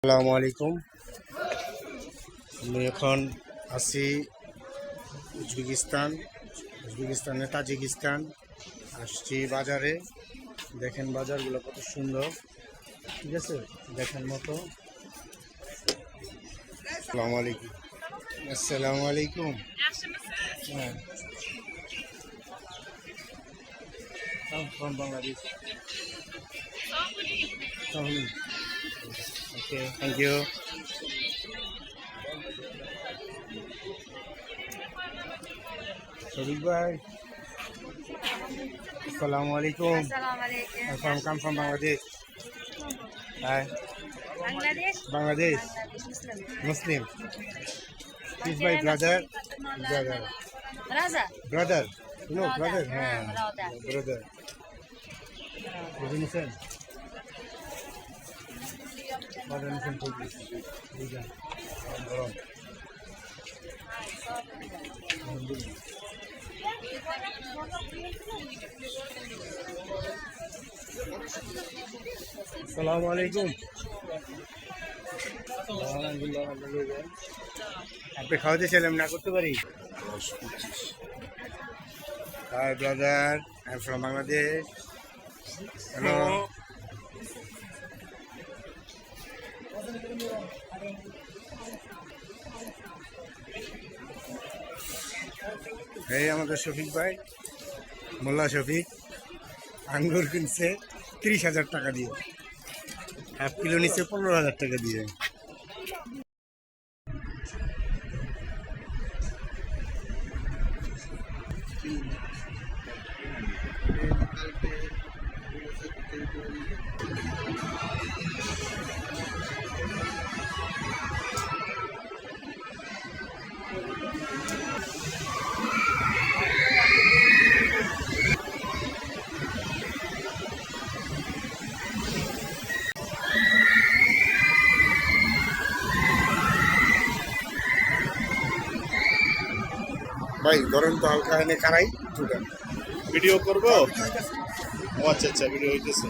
আসসালামু আলাইকুম। আমি এখন আছি উজবেকিস্তানে তাজিকিস্তান। আসছি বাজারে। দেখেন বাজারগুলো কত সুন্দর, ঠিক আছে, দেখেন মতো। আসসালামু আলাইকুম। আসসালামু আলাইকুম। হ্যাঁ, I'm from Bangladesh. Sorry. Okay, thank you. Sadiq bhai, assalamu alaikum. Assalamualaikum. Come from Bangladesh. Hi, Bangladesh? Bangladesh. Bangladesh Muslim. Muslim. He's my brother. Brother. Raza? Brother. You know, brother. Rada. Brother. Businessman. Businessman Kogi. Buja. Borom. Assalamu alaikum. আপনি খাওয়াতে ছিলাম না করতে পারি। Hi brother, I'm from Bangladesh. Hello. এই আমাদের শফিক ভাই, মোল্লা শফিক, আঙ্গুর কিনছে 30,000 টাকা দিয়ে, হাফ কিলো নিচ্ছে 15,000 টাকা দিয়ে। ভাই ধরেন তো হালকা এনে খারাই দুটা ভিডিও করবো। ও আচ্ছা আচ্ছা, ভিডিও হইতেছে।